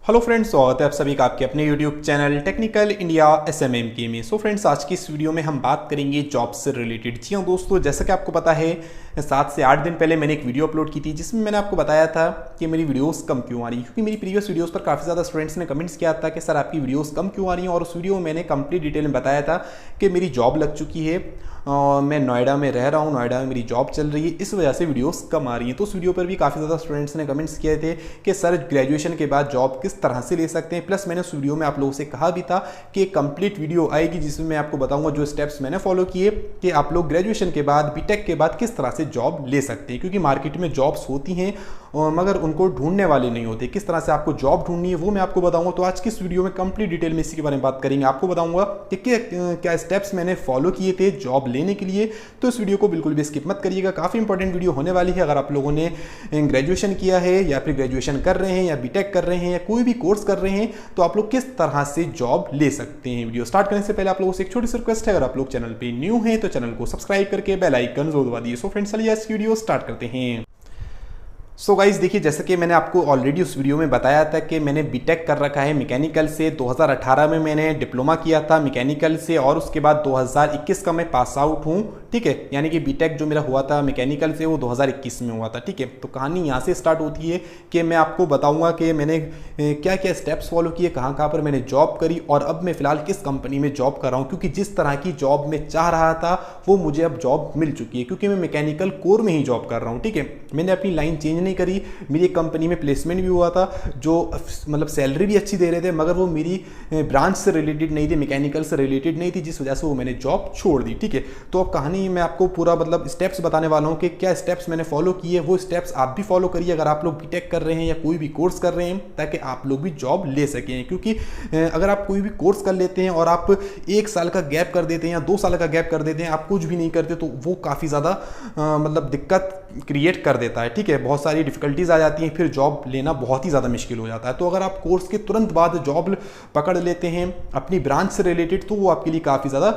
Hello friends, स्वागत है आप सभी का आपके अपने YouTube channel technical India SMMK में। सो फ्रेंड्स, आज की इस वीडियो में हम बात करेंगे जॉब से रिलेटेड। जी हाँ दोस्तों, जैसा कि आपको पता है 7 से 8 दिन पहले मैंने एक वीडियो अपलोड की थी जिसमें मैंने आपको बताया था कि मेरी वीडियोस कम क्यों आ रही है, क्योंकि मेरी प्रीवियस वीडियोस पर काफ़ी ज़्यादा स्टूडेंट्स ने कमेंट्स किया था कि सर आपकी वीडियोस कम क्यों आ रही हैं। और उस वीडियो में मैंने कंप्लीट डिटेल में बताया था कि मेरी जॉब लग चुकी है, मैं नोएडा में रह रहा हूँ, नोएडा में मेरी जॉब चल रही है, इस वजह से वीडियोस कम आ रही हैं। तो उस वीडियो पर भी काफ़ी ज़्यादा स्टूडेंट्स ने कमेंट्स किए थे कि सर ग्रेजुएशन के बाद जॉब किस तरह से ले सकते हैं। प्लस मैंने उस वीडियो में आप लोगों से कहा भी था कि एक कंप्लीट वीडियो आएगी जिसमें मैं आपको बताऊंगा जो स्टेप्स मैंने फॉलो किए कि आप लोग ग्रेजुएशन के बाद बीटेक के बाद किस तरह से जॉब ले सकते हैं, क्योंकि मार्केट में जॉब्स होती हैं मगर उनको ढूंढने वाले नहीं होते। किस तरह से आपको जॉब ढूंढनी है वो मैं आपको बताऊंगा। तो आज की इस वीडियो में कंप्लीट डिटेल में इसी के बारे में बात करेंगे। आपको बताऊंगा कि क्या स्टेप्स मैंने फॉलो किए थे जॉब लेने के लिए। तो इस वीडियो को बिल्कुल भी स्किप मत करिएगा, काफ़ी इंपॉर्टेंट वीडियो होने वाली है। अगर आप लोगों ने ग्रेजुएशन किया है या फिर ग्रेजुएशन कर रहे हैं या बीटेक कर रहे हैं या कोई भी कोर्स कर रहे हैं तो आप लोग किस तरह से जॉब ले सकते हैं। वीडियो स्टार्ट करने से पहले आप लोगों से एक छोटी सी रिक्वेस्ट है, अगर आप लोग चैनल पे न्यू हैं तो चैनल को सब्सक्राइब करके बेल आइकन जरूर दबा दिए। सो फ्रेंड्स, चलिए इस वीडियो स्टार्ट करते हैं। सो गाइज देखिए, जैसे कि मैंने आपको ऑलरेडी उस वीडियो में बताया था कि मैंने बीटेक कर रखा है मैकेनिकल से। 2018 में मैंने डिप्लोमा किया था मैकेनिकल से और उसके बाद 2021 का मैं पास आउट हूँ, ठीक है। यानी कि बीटेक जो मेरा हुआ था मैकेनिकल से वो 2021 में हुआ था, ठीक है। तो कहानी यहाँ से स्टार्ट होती है कि मैं आपको बताऊँगा कि मैंने क्या क्या स्टेप्स फॉलो किए, कहाँ पर मैंने जॉब करी और अब मैं फिलहाल किस कंपनी में जॉब कर रहा हूँ, क्योंकि जिस तरह की जॉब मैं चाह रहा था वो मुझे अब जॉब मिल चुकी है, क्योंकि मैं मैकेनिकल कोर में ही जॉब कर रहा हूँ, ठीक है। मैंने अपनी लाइन चेंज नहीं करी। मेरी एक कंपनी में प्लेसमेंट भी हुआ था जो मतलब सैलरी भी अच्छी दे रहे थे, मगर वो मेरी ब्रांच से रिलेटेड नहीं थी, मैकेनिकल से रिलेटेड नहीं थी, जिस वजह से वो मैंने जॉब छोड़ दी, ठीक है। तो अब कहानी मैं आपको पूरा मतलब स्टेप्स बताने वाला हूँ कि क्या स्टेप्स मैंने फॉलो किए, वो स्टेप्स आप भी फॉलो करिए अगर आप लोग बीटेक कर रहे हैं या कोई भी कोर्स कर रहे हैं, ताकि आप लोग भी जॉब ले सकें। क्योंकि अगर आप कोई भी कोर्स कर लेते हैं और आप 1 साल का गैप कर देते हैं या 2 साल का गैप कर देते हैं, आप कुछ भी नहीं करते, तो वो काफ़ी ज़्यादा मतलब दिक्कत क्रिएट कर देता है, ठीक है। बहुत सारी डिफिकल्टीज आ जाती हैं, फिर जॉब लेना बहुत ही ज़्यादा मुश्किल हो जाता है। तो अगर आप कोर्स के तुरंत बाद जॉब पकड़ लेते हैं अपनी ब्रांच से रिलेटेड, तो वो आपके लिए काफ़ी ज़्यादा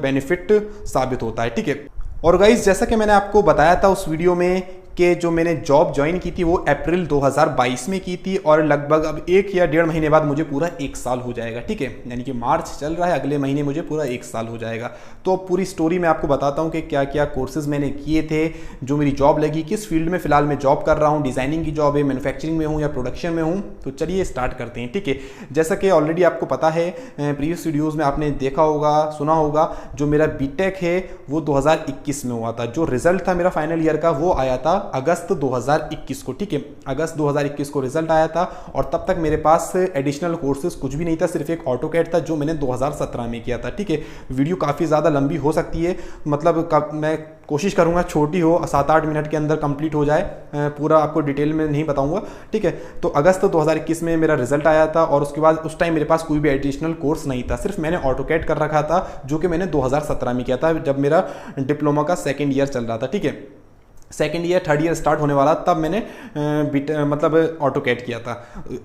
बेनिफिट साबित होता है, ठीक है। और गाइस, जैसा कि मैंने आपको बताया था उस वीडियो में कि जो मैंने जॉब ज्वाइन की थी वो अप्रैल 2022 में की थी और लगभग अब 1 या 1.5 महीने बाद मुझे पूरा 1 साल हो जाएगा, ठीक है। यानी कि मार्च चल रहा है, अगले महीने मुझे पूरा 1 साल हो जाएगा। तो अब पूरी स्टोरी मैं आपको बताता हूँ कि क्या क्या कोर्सेज मैंने किए थे, जो मेरी जॉब लगी, किस फील्ड में फिलहाल मैं जॉब कर रहा हूँ, डिज़ाइनिंग की जॉब है, मैन्युफैक्चरिंग में हूँ या प्रोडक्शन में हूँ। तो चलिए स्टार्ट करते हैं, ठीक है। जैसा कि ऑलरेडी आपको पता है, प्रीवियस वीडियोज़ में आपने देखा होगा, सुना होगा, जो मेरा बीटेक है वो 2021 में हुआ था। जो रिजल्ट था मेरा फाइनल ईयर का वो आया था अगस्त 2021 को, ठीक है। अगस्त 2021 को रिजल्ट आया था और तब तक मेरे पास एडिशनल कोर्सेज कुछ भी नहीं था, सिर्फ एक ऑटोकैड था जो मैंने 2017 में किया था, ठीक है। वीडियो काफ़ी ज़्यादा लंबी हो सकती है, मतलब मैं कोशिश करूंगा छोटी हो, 7-8 मिनट के अंदर कंप्लीट हो जाए, पूरा आपको डिटेल में नहीं बताऊंगा, ठीक है। तो अगस्त 2021 में मेरा रिजल्ट आया था और उसके बाद उस टाइम मेरे पास कोई भी एडिशनल कोर्स नहीं था, सिर्फ मैंने ऑटोकैड कर रखा था जो कि मैंने 2017 में किया था जब मेरा डिप्लोमा का 2nd ईयर चल रहा था, ठीक है। 2nd year 3rd year start होने वाला तब मैंने मतलब ऑटोकैड किया था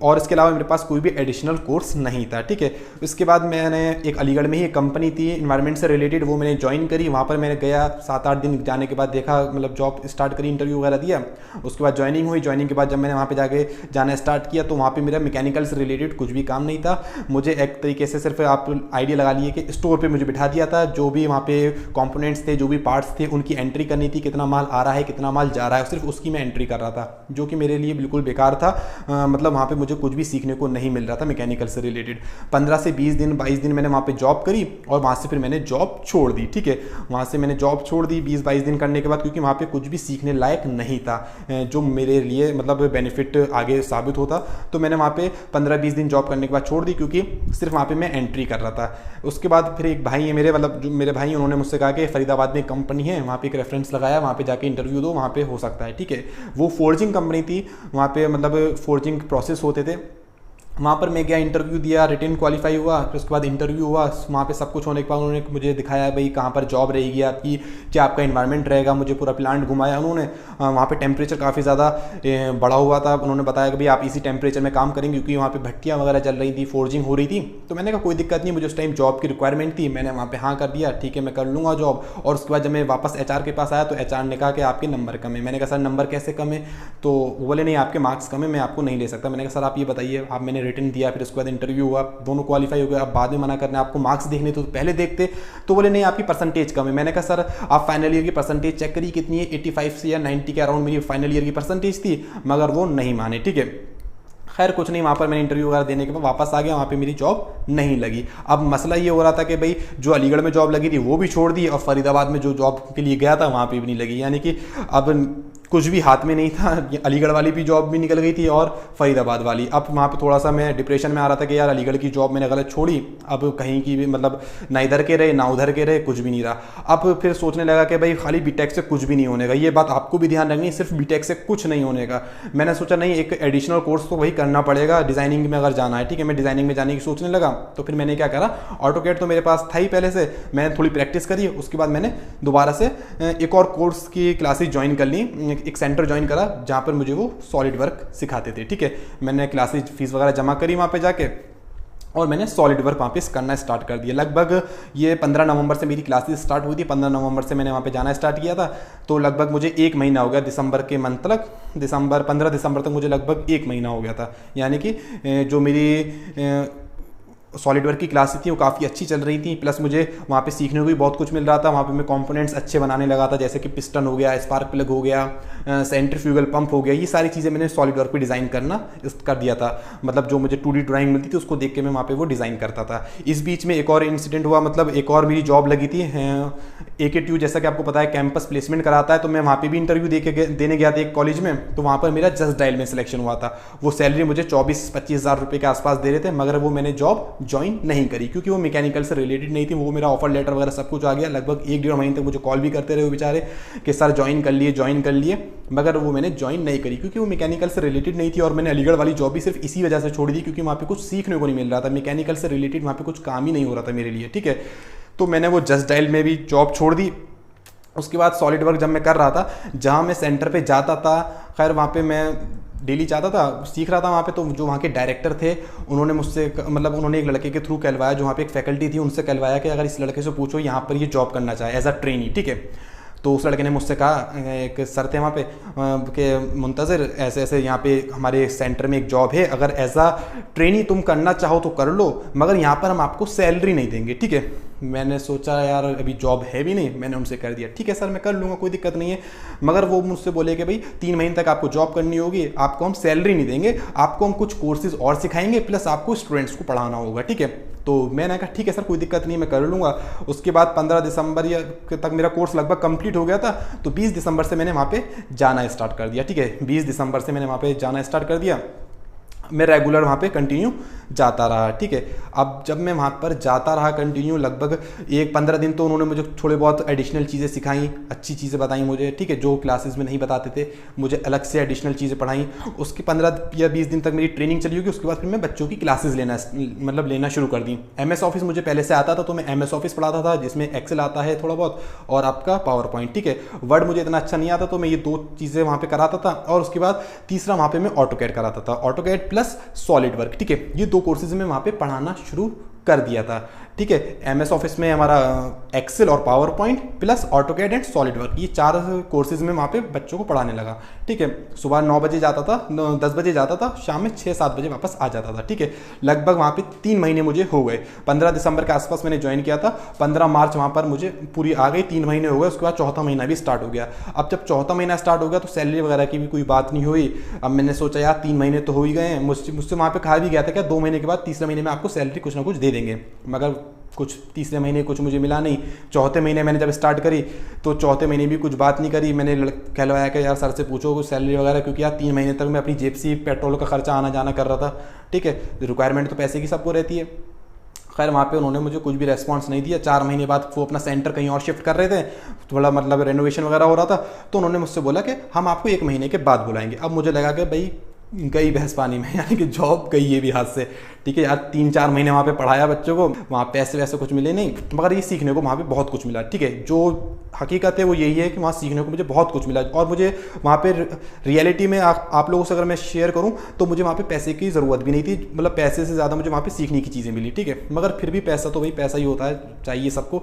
और इसके अलावा मेरे पास कोई भी एडिशनल कोर्स नहीं था, ठीक है। उसके बाद मैंने एक अलीगढ़ में ही एक कंपनी थी इन्वायरमेंट से रिलेटेड, वो मैंने ज्वाइन करी। वहाँ पर मैंने गया 7-8 दिन जाने के बाद देखा, मतलब जॉब स्टार्ट करी, इंटरव्यू वगैरह दिया। उसके बाद ज्वाइनिंग हुई। ज्वाइनिंग के बाद जब मैंने वहाँ पर जाके जाना स्टार्ट किया तो वहाँ पर मेरा मैकेनिकल से रिलेटेड कुछ भी काम नहीं था। मुझे एक तरीके से सिर्फ आप आइडिया लगा लिए कि स्टोर पर मुझे बिठा दिया था, जो भी वहाँ पे कॉम्पोनेंट्स थे, जो भी पार्ट्स थे, उनकी एंट्री करनी थी, कितना माल आ रहा है, कितना माल जा रहा है, सिर्फ उसकी मैं एंट्री कर रहा था, जो कि मेरे लिए बिल्कुल बेकार था। मतलब वहाँ पे मुझे कुछ भी सीखने को नहीं मिल रहा था मैकेनिकल से रिलेटेड। 15 से 20 दिन 22 दिन मैंने वहाँ पे जॉब करी और वहाँ से फिर मैंने जॉब छोड़ दी, ठीक है। वहाँ से मैंने जॉब छोड़ दी 20-22 दिन करने के बाद, क्योंकि वहाँ पे कुछ भी सीखने लायक नहीं था जो मेरे लिए मतलब बेनिफिट आगे साबित होता। तो मैंने वहाँ पे 15-20 दिन जॉब करने के बाद छोड़ दी, क्योंकि सिर्फ वहाँ पे मैं एंट्री कर रहा था। उसके बाद फिर एक भाई है मेरे, मतलब जो मेरे भाई, उन्होंने मुझसे कहा कि फरीदाबाद में एक कंपनी है, वहाँ पे एक रेफरेंस लगाया, वहाँ पे जाके इंटरव्यू दो, वहाँ पे हो सकता है, ठीक है। वो फोर्जिंग कंपनी थी, वहाँ पे मतलब फोर्जिंग प्रोसेस होते थे। वहाँ पर मैं गया, इंटरव्यू दिया, रिटन क्वालिफाई हुआ, फिर उसके बाद इंटरव्यू हुआ। वहाँ पे सब कुछ होने के बाद उन्होंने मुझे दिखाया भाई कहाँ पर जॉब रहेगी आपकी, क्या आपका इन्वायरमेंट रहेगा। मुझे पूरा प्लांट घुमाया उन्होंने। वहाँ पे टेम्परेचर काफ़ी ज़्यादा बढ़ा हुआ था। उन्होंने बताया कि भाई आप इसी टेम्परेचर में काम करेंगे, क्योंकि वहाँ पे भट्टियाँ वगैरह चल रही थी, फोर्जिंग हो रही थी। तो मैंने कहा कोई दिक्कत नहीं, मुझे उस टाइम जॉब की रिक्वायरमेंट थी, मैंने वहाँ पर हाँ कर दिया, ठीक है मैं कर लूँगा जॉब। और उसके बाद जब मैं वापस HR के पास आया तो HR ने कहा कि आपके नंबर कम है। मैंने कहा सर नंबर कैसे कम है? तो वो बोले नहीं आपके मार्क्स कम है, मैं आपको नहीं ले सकता। मैंने कहा सर आप ये बताइए, आप मैंने रिटर्न दिया, फिर उसके बाद इंटरव्यू हुआ, दोनों क्वालिफाई हो गए। अब बाद में मना करना आपको मार्क्स देखने तो पहले देखते, तो बोले नहीं आपकी परसेंटेज कम है। मैंने कहा सर आप फाइनल ईयर की परसेंटेज चेक करिए कितनी है, 85 से या 90 के अराउंड मेरी फाइनल ईयर की परसेंटेज थी, मगर वो नहीं माने। ठीक है, खैर कुछ नहीं, वहाँ पर मैंने इंटरव्यू वगैरह देने के बाद वापस आ गया, वहाँ पे मेरी जॉब नहीं लगी। अब मसला ये हो रहा था कि भाई जो अलीगढ़ में जॉब लगी थी वो भी छोड़ दी, और फरीदाबाद में जो जॉब के लिए गया था वहाँ पे भी नहीं लगी, यानी कि अब कुछ भी हाथ में नहीं था। अलीगढ़ वाली भी जॉब भी निकल गई थी और फरीदाबाद वाली। अब वहाँ पे थोड़ा सा मैं डिप्रेशन में आ रहा था कि यार अलीगढ़ की जॉब मैंने गलत छोड़ी, अब कहीं की भी मतलब ना इधर के रहे ना उधर के रहे, कुछ भी नहीं रहा। अब फिर सोचने लगा कि भाई खाली बीटेक से कुछ भी नहीं होने का, ये बात आपको भी ध्यान रखनी है, सिर्फ बीटेक से कुछ नहीं होने का। मैंने सोचा नहीं एक एडिशनल कोर्स तो वही करना पड़ेगा, डिज़ाइनिंग में अगर जाना है। ठीक है, मैं डिज़ाइनिंग में जाने की सोचने लगा, तो फिर मैंने क्या करा, ऑटोकैड तो मेरे पास था ही पहले से, मैंने थोड़ी प्रैक्टिस करी, उसके बाद मैंने दोबारा से एक और कोर्स की क्लासेस ज्वाइन कर ली, एक सेंटर ज्वाइन करा जहाँ पर मुझे वो सॉलिड वर्क सिखाते थे। ठीक है, मैंने क्लासेस फीस वगैरह जमा करी वहाँ पे जाके, और मैंने सॉलिड वर्क वहाँ पे करना स्टार्ट कर दिया। लगभग ये 15 नवंबर से मेरी क्लासेस स्टार्ट हुई थी, 15 नवंबर से मैंने वहाँ पे जाना स्टार्ट किया था, तो लगभग मुझे 1 महीना हो गया, दिसंबर के मंथ तक, 15 दिसंबर तक मुझे लगभग 1 महीना हो गया था। यानी कि जो मेरी सॉलिड वर्क की क्लासेस थी वो काफ़ी अच्छी चल रही थी, प्लस मुझे वहाँ पे सीखने को भी बहुत कुछ मिल रहा था। वहाँ पे मैं कंपोनेंट्स अच्छे बनाने लगा था, जैसे कि पिस्टन हो गया, स्पार्क प्लग हो गया, सेंट्रीफ्यूगल पंप हो गया, ये सारी चीज़ें मैंने सॉलिड वर्क पे डिज़ाइन करना कर दिया था। मतलब जो मुझे 2D ड्राइंग मिलती थी उसको देख के मैं वहाँ पे वो डिज़ाइन करता था। इस बीच में एक और इंसिडेंट हुआ, मतलब एक और मेरी जॉब लगी थी AKTU, जैसा कि आपको पता है कैंपस प्लेसमेंट कराता है, तो मैं वहाँ पर भी इंटरव्यू देने गया था एक कॉलेज में, तो वहाँ पर मेरा जस्ट डायल में सिलेक्शन हुआ था। वो सैलरी मुझे 24-25 हज़ार रुपये के आसपास दे रहे थे, मगर वो मैंने जॉब ज्वाइन नहीं करी क्योंकि वो मैकेनिकल से रिलेटेड नहीं थी। वो मेरा ऑफर लेटर वगैरह सब कुछ आ गया, लगभग 1-1.5 महीने तक मुझे कॉल भी करते रहे वो बेचारे कि सर ज्वाइन कर लिए, मगर वो मैंने ज्वाइन नहीं करी क्योंकि वो मैकेनिकल से रिलेटेड नहीं थी। और मैंने अलीगढ़ वाली जॉब भी सिर्फ इसी वजह से छोड़ दी क्योंकि वहाँ पे कुछ सीखने को नहीं मिल रहा था, मैकेनिकल से रिलेटेड वहाँ पे कुछ काम ही नहीं हो रहा था मेरे लिए। ठीक है, तो मैंने वो जस्ट डायल में भी जॉब छोड़ दी। उसके बाद सॉलिड वर्क जब मैं कर रहा था, जहाँ मैं सेंटर पे जाता था, खैर वहाँ पे मैं डेली जाता था, सीख रहा था वहाँ पे, तो जो वहाँ के डायरेक्टर थे उन्होंने मुझसे मतलब उन्होंने एक लड़के के थ्रू कहलवाया, जो वहाँ पे एक फैकल्टी थी उनसे कहलवाया कि अगर इस लड़के से पूछो यहाँ पर ये जॉब करना चाहे एज अ ट्रेनी। ठीक है, तो उस लड़के ने मुझसे कहा, एक सर थे वहाँ पे कि मुंतज़िर ऐसे ऐसे यहाँ पे हमारे सेंटर में एक जॉब है, अगर एज अ ट्रेनी तुम करना चाहो तो कर लो, मगर यहाँ पर हम आपको सैलरी नहीं देंगे। ठीक है, मैंने सोचा यार अभी जॉब है भी नहीं, मैंने उनसे कर दिया ठीक है सर मैं कर लूँगा, कोई दिक्कत नहीं है। मगर वो मुझसे बोले कि भाई 3 महीने तक आपको जॉब करनी होगी, आपको हम सैलरी नहीं देंगे, आपको हम कुछ कोर्सेज और सिखाएंगे, प्लस आपको स्टूडेंट्स को पढ़ाना होगा। ठीक है, तो मैंने कहा ठीक है सर कोई दिक्कत नहीं, मैं कर लूँगा। उसके बाद 15 दिसंबर तक मेरा कोर्स लगभग कंप्लीट हो गया था, तो 20 दिसंबर से मैंने वहाँ पे जाना स्टार्ट कर दिया। ठीक है, 20 दिसंबर से मैंने वहाँ पे जाना स्टार्ट कर दिया, मैं रेगुलर वहाँ पे कंटिन्यू जाता रहा। ठीक है, अब जब मैं वहाँ पर जाता रहा कंटिन्यू, लगभग 1-15 दिन तो उन्होंने मुझे थोड़े बहुत एडिशनल चीज़ें सिखाई, अच्छी चीज़ें बताई मुझे। ठीक है, जो क्लासेस में नहीं बताते थे मुझे अलग से एडिशनल चीज़ें पढ़ाई। उसके 15 या 20 दिन तक मेरी ट्रेनिंग चली होगी। उसके बाद फिर मैं बच्चों की क्लासेस लेना शुरू कर दी। MS ऑफिस मुझे पहले से आता था, तो मैं MS ऑफिस पढ़ाता था, जिसमें एक्सेल आता है थोड़ा बहुत और आपका पावर पॉइंट। ठीक है, वर्ड मुझे इतना अच्छा नहीं आता, तो मैं ये 2 चीज़ें वहाँ पर कराता था। और उसके बाद तीसरा वहाँ पर मैं ऑटोकैड कराता था, ऑटोकैड प्लस सॉलिड वर्क। ठीक है, ये 2 कोर्सेज में वहाँ पे पढ़ाना शुरू कर दिया था। ठीक है, MS ऑफिस में हमारा एक्सेल और power point plus AutoCAD and solid work, ये 4 कोर्सेज में वहाँ पे बच्चों को पढ़ाने लगा। ठीक है, सुबह 9 बजे जाता था, 10 बजे जाता था, शाम में 6-7 बजे वापस आ जाता था। ठीक है, लगभग वहाँ पे 3 महीने मुझे हो गए। 15 दिसंबर के आसपास मैंने ज्वाइन किया था, 15 मार्च वहाँ पर मुझे पूरी आ गई, 3 महीने हो गए। उसके बाद चौथा महीना भी स्टार्ट हो गया। अब जब चौथा महीना स्टार्ट हो गया तो सैलरी वगैरह की भी कोई बात नहीं हुई। अब मैंने सोचा यार 3 महीने तो हो ही गए हैं, मुझसे वहाँ पर कहा भी गया था क्या 2 महीने के बाद तीसरे महीने में आपको सैलरी कुछ ना कुछ दे देंगे, मगर कुछ तीसरे महीने कुछ मुझे मिला नहीं। चौथे महीने मैंने जब स्टार्ट करी तो चौथे महीने भी कुछ बात नहीं करी। मैंने कहलवाया कि यार सर से पूछो कुछ सैलरी वगैरह, क्योंकि यार 3 महीने तक मैं अपनी जेब से पेट्रोल का खर्चा आना जाना कर रहा था। ठीक है, रिक्वायरमेंट तो पैसे की सबको रहती है। खैर वहाँ पे उन्होंने मुझे कुछ भी रेस्पॉन्स नहीं दिया। 4 महीने बाद वो अपना सेंटर कहीं और शिफ्ट कर रहे थे, थोड़ा मतलब रेनोवेशन वगैरह हो रहा था, तो उन्होंने मुझसे बोला कि हम आपको 1 महीने के बाद बुलाएंगे। अब मुझे लगा कि भाई गई भैंस पानी में, यानी कि जॉब गई ये भी हाथ से। ठीक है यार, 3-4 महीने वहाँ पे पढ़ाया बच्चों को, वहाँ पैसे वैसे कुछ मिले नहीं, मगर ये सीखने को वहाँ पे बहुत कुछ मिला। ठीक है, जो हकीकत है वो यही है कि वहाँ सीखने को मुझे बहुत कुछ मिला। और मुझे वहाँ पे रियलिटी में आप लोगों से अगर मैं शेयर करूँ तो मुझे वहाँ पे पैसे की ज़रूरत भी नहीं थी, मतलब पैसे से ज़्यादा मुझे वहाँ पे सीखने की चीज़ें मिली। ठीक है, मगर फिर भी पैसा तो भाई पैसा ही होता है, चाहिए सबको।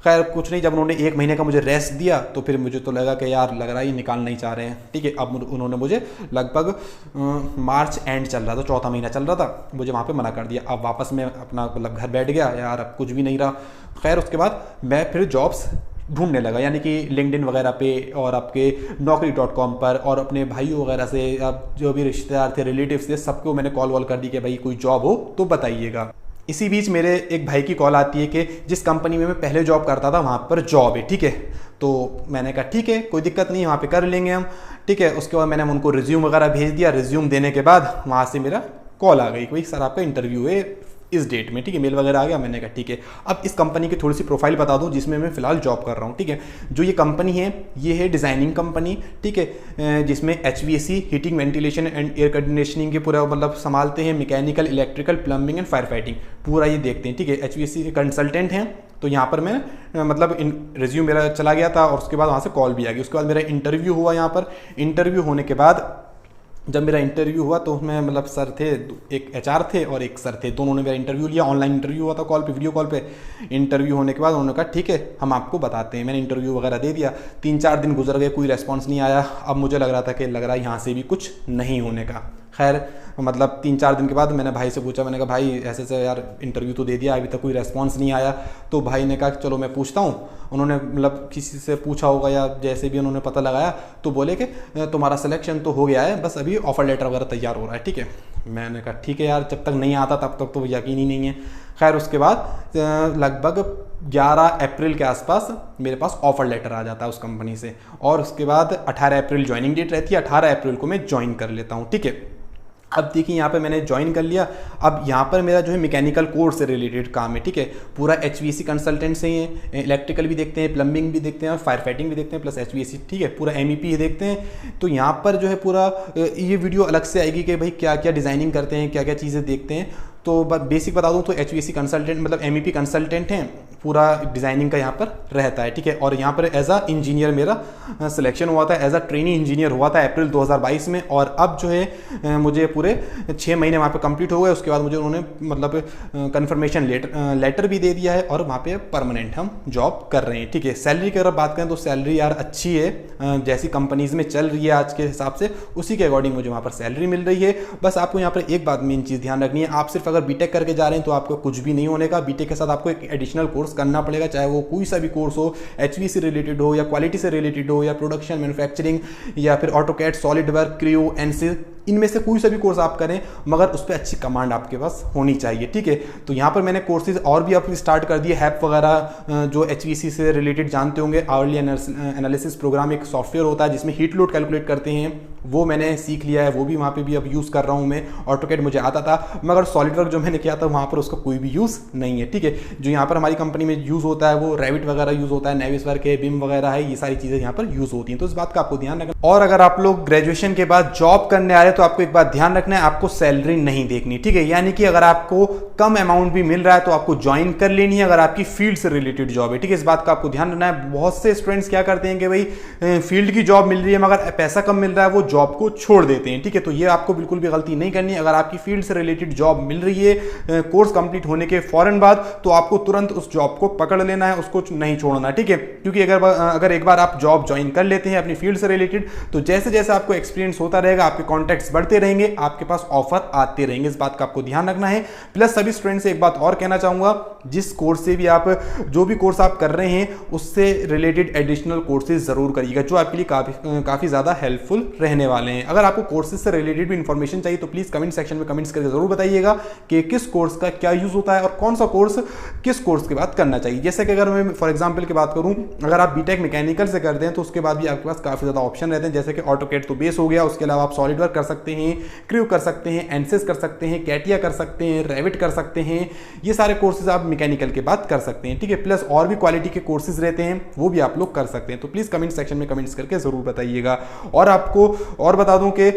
खैर कुछ नहीं, जब उन्होंने 1 महीने का मुझे रेस्ट दिया तो फिर मुझे तो लगा कि यार लग रहा है ये निकालना नहीं चाह रहे हैं, ठीक है। अब उन्होंने मुझे लगभग मार्च एंड चल रहा था, चौथा महीना चल रहा था, मुझे वहाँ पे मना कर दिया। अब वापस मैं अपना मतलब घर बैठ गया यार, अब कुछ भी नहीं रहा। खैर उसके बाद मैं फिर जॉब्स ढूंढने लगा, यानी कि लिंक्डइन वगैरह पे और आपके naukri.com पर, और अपने भाइयों वगैरह से, अब जो भी रिश्तेदार थे, रिलेटिव्स थे, सबको मैंने कॉल वॉल कर दी कि भाई कोई जॉब हो तो बताइएगा। इसी बीच मेरे एक भाई की कॉल आती है कि जिस कंपनी में मैं पहले जॉब करता था वहाँ पर जॉब है, ठीक है। तो मैंने कहा ठीक है, कोई दिक्कत नहीं, वहाँ पे कर लेंगे हम, ठीक है। उसके बाद मैंने उनको रिज्यूम वगैरह भेज दिया। रिज्यूम देने के बाद वहाँ से मेरा कॉल आ गई, कोई सर आपका इंटरव्यू है इस डेट में, ठीक है। मेल वगैरह आ गया। मैंने कहा ठीक है। अब इस कंपनी की थोड़ी सी प्रोफाइल बता दूं जिसमें मैं फिलहाल जॉब कर रहा हूं, ठीक है। जो ये कंपनी है ये है डिज़ाइनिंग कंपनी, ठीक है, जिसमें HVAC heating ventilation and air conditioning के पूरा मतलब संभालते हैं, mechanical, electrical, plumbing and fire fighting पूरा ये देखते हैं, ठीक है। HVAC कंसल्टेंट हैं। तो यहाँ पर मैं मतलब रिज्यूम मेरा चला गया था और उसके बाद वहाँ से कॉल भी आ गई। उसके बाद मेरा इंटरव्यू हुआ। यहाँ पर इंटरव्यू होने के बाद जब मेरा इंटरव्यू हुआ तो उसमें मतलब सर थे, एक HR थे और एक सर थे, दोनों ने मेरा इंटरव्यू लिया। ऑनलाइन इंटरव्यू हुआ था, कॉल पे, वीडियो कॉल पे। इंटरव्यू होने के बाद उन्होंने कहा ठीक है हम आपको बताते हैं। मैंने इंटरव्यू वगैरह दे दिया। 3-4 दिन गुजर गए, कोई रेस्पॉन्स नहीं आया। अब मुझे लग रहा था कि लग रहा है यहाँ से भी कुछ नहीं होने का। खैर मतलब 3-4 दिन के बाद मैंने भाई से पूछा, मैंने कहा भाई ऐसे ऐसे यार इंटरव्यू तो दे दिया, अभी तक कोई रेस्पॉन्स नहीं आया। तो भाई ने कहा चलो मैं पूछता हूँ। उन्होंने मतलब किसी से पूछा होगा या जैसे भी उन्होंने पता लगाया तो बोले कि तुम्हारा सिलेक्शन तो हो गया है, बस अभी ऑफर लेटर वगैरह तैयार हो रहा है, ठीक है। मैंने कहा ठीक है यार, जब तक नहीं आता तब तक तो यकीन ही नहीं है। खैर उसके बाद लगभग 11 अप्रैल के आसपास मेरे पास ऑफर लेटर आ जाता है उस कंपनी से, और उसके बाद 18 अप्रैल ज्वाइनिंग डेट रहती है। 18 अप्रैल को मैं ज्वाइन कर लेता हूँ, ठीक है। अब देखिए यहाँ पे मैंने ज्वाइन कर लिया। अब यहाँ पर मेरा जो है मैकेनिकल कोर्स से रिलेटेड काम है, ठीक है। पूरा HVAC कंसल्टेंट से ही है, इलेक्ट्रिकल भी देखते हैं, प्लम्बिंग भी देखते हैं और फायर फाइटिंग भी देखते हैं, प्लस HVAC, ठीक है। पूरा MEP देखते हैं। तो यहाँ पर जो है पूरा ये वीडियो अलग से आएगी कि भाई क्या क्या डिज़ाइनिंग करते हैं, क्या क्या चीज़ें देखते हैं। तो बेसिक बता दूं तो HVAC कंसल्टेंट मतलब MEP कंसल्टेंट हैं, पूरा डिज़ाइनिंग का यहाँ पर रहता है, ठीक है। और यहाँ पर एज अ इंजीनियर मेरा सिलेक्शन हुआ था, एज अ ट्रेनी इंजीनियर हुआ था अप्रैल 2022 में। और अब जो है मुझे पूरे 6 महीने वहाँ पे कंप्लीट हो गए। उसके बाद मुझे उन्होंने मतलब कन्फर्मेशन लेटर भी दे दिया है और वहाँ पे परमानेंट हम जॉब कर रहे हैं, ठीक है। सैलरी की अगर बात करें तो सैलरी यार अच्छी है, जैसी कंपनीज में चल रही है आज के हिसाब से उसी के अकॉर्डिंग मुझे वहाँ पर सैलरी मिल रही है। बस आपको यहाँ पर एक बात मेन चीज़ ध्यान रखनी है, आप सिर्फ अगर बीटेक करके जा रहे हैं तो आपको कुछ भी नहीं होने का। बीटेक के साथ आपको एक एडिशनल कोर्स करना पड़ेगा, चाहे वो कोई सा भी कोर्स हो, HV से रिलेटेड हो या क्वालिटी से रिलेटेड हो या प्रोडक्शन मैन्युफैक्चरिंग या फिर ऑटोकैड, सॉलिडवर्क, क्रियो, एनसिल, इनमें से कोई सा भी कोर्स आप करें, मगर उस पर अच्छी कमांड आपके पास होनी चाहिए, ठीक है। तो यहाँ पर मैंने कोर्सेज और भी अपनी स्टार्ट कर दिए। हैप वगैरह जो HVC से रिलेटेड जानते होंगे, आवरली एनालिसिस प्रोग्राम एक सॉफ्टवेयर होता है जिसमें हीट लोड कैलकुलेट करते हैं, वो मैंने सीख लिया है, वो भी वहाँ पे भी अब यूज़ कर रहा हूँ मैं। ऑटोकैड मुझे आता था, मगर सॉलिडवर्क जो मैंने किया था वहाँ पर उसका कोई भी यूज़ नहीं है, ठीक है। जो यहाँ पर हमारी कंपनी में यूज़ होता है वो रेविट वगैरह यूज़ होता है, नेविसवर्क है, बिम वगैरह है, ये सारी चीज़ें यहाँ पर यूज़ होती हैं। तो इस बात का आपको ध्यान रखना। और अगर आप लोग ग्रेजुएशन के बाद जॉब करने आ रहे हैं तो आपको एक बात ध्यान रखना है, आपको सैलरी नहीं देखनी, ठीक है। यानी कि अगर आपको कम अमाउंट भी मिल रहा है तो आपको ज्वाइन कर लेनी है, अगर आपकी फील्ड से रिलेटेड जॉब है, ठीक है। इस बात का आपको ध्यान रखना है। बहुत से स्टूडेंट्स क्या करते हैं कि भाई फील्ड की जॉब मिल रही है मगर पैसा कम मिल रहा है, वो जॉब को छोड़ देते हैं, ठीक है। तो ये आपको बिल्कुल भी गलती नहीं करनी है। अगर आपकी फील्ड से रिलेटेड जॉब मिल रही है कोर्स कंप्लीट होने के फौरन बाद, तो आपको तुरंत उस जॉब को पकड़ लेना है, उसको नहीं छोड़ना है, ठीक है। क्योंकि अगर एक बार आप जॉब ज्वाइन कर लेते हैं अपनी फील्ड से रिलेटेड, तो जैसे जैसे आपको एक्सपीरियंस होता रहेगा, आपके कॉन्टैक्ट्स बढ़ते रहेंगे, आपके पास ऑफर आते रहेंगे। इस बात का आपको ध्यान रखना है। प्लस सभी स्टूडेंट से एक बात और कहना चाहूंगा, जिस कोर्स से भी आप जो भी कोर्स आप कर रहे हैं उससे रिलेटेड एडिशनल कोर्सेज जरूर करिएगा, जो आपके लिए काफी ज्यादा हेल्पफुल रहने वाले हैं। अगर आपको कोर्सेज से रिलेटेड भी इंफॉर्मेशन चाहिए तो प्लीज कमेंट सेक्शन में कमेंट्स करके जरूर बताइएगा कि किस कोर्स का क्या यूज होता है और कौन सा कोर्स किस कोर्स के बाद करना चाहिए। जैसे कि अगर मैं फॉर एग्जांपल की बात करूं, अगर आप बीटेक मैकेनिकल से करते हैं तो उसके बाद भी आपके पास काफी ज्यादा ऑप्शन रहते हैं, जैसे कि ऑटोकैड तो बेस हो गया, उसके अलावा आप सॉलिडवर्क कर सकते हैं, क्रियो कर सकते हैं, एनसिस कर सकते हैं, कैटिया कर सकते हैं, रेविट कर सकते हैं। ये सारे कोर्सेज आप मैकेनिकल के बाद कर सकते हैं, ठीक है। प्लस और भी क्वालिटी के कोर्सेज रहते हैं, वो भी आप लोग कर सकते हैं। तो प्लीज कमेंट सेक्शन में कमेंट्स करके जरूर बताइएगा। और आपको और बता दूं कि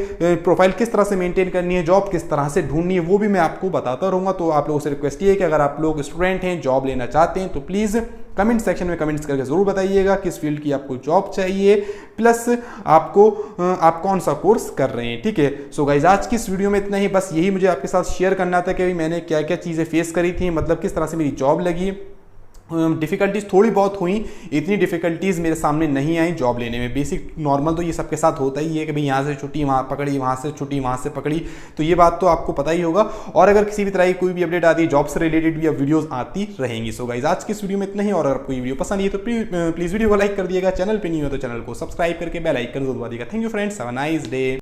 प्रोफाइल किस तरह से मेंटेन करनी है, जॉब किस तरह से ढूंढनी है, वो भी मैं आपको बताता रहूंगा। तो आप लोगों से रिक्वेस्ट ये है कि अगर आप लोग स्टूडेंट हैं, जॉब लेना चाहते हैं, तो प्लीज कमेंट सेक्शन में कमेंट्स करके जरूर बताइएगा किस फील्ड की आपको जॉब चाहिए, प्लस आप कौन सा कोर्स कर रहे हैं, ठीक है। सो गाइस, आज की इस वीडियो में इतना ही। बस यही मुझे आपके साथ शेयर करना था कि मैंने क्या क्या चीज़ें फेस करी थी, मतलब किस तरह से मेरी जॉब लगी डिफ़िकल्टीज़ थोड़ी बहुत हुई, इतनी डिफ़िकल्टीज़ मेरे सामने नहीं आई जॉब लेने में। बेसिक नॉर्मल तो ये सबके साथ होता ही है कि भाई यहाँ से छुट्टी वहाँ पकड़ी, वहाँ से छुट्टी वहाँ से पकड़ी, तो ये बात तो आपको पता ही होगा। और अगर किसी भी तरह की कोई भी अपडेट आती है जॉब से रिलेटेड भी, अब वीडियोज़ आती रहेंगी। सो गाइस आज की इस वीडियो में इतना ही, और अगर आपको ये वीडियो पसंद आई तो प्लीज़ वीडियो को लाइक कर दिएगा, चैनल पर नहीं हो तो चैनल को सब्सक्राइब करके बेल आइकन जरूर दबा दिएगा। Thank you friends, have a nice day.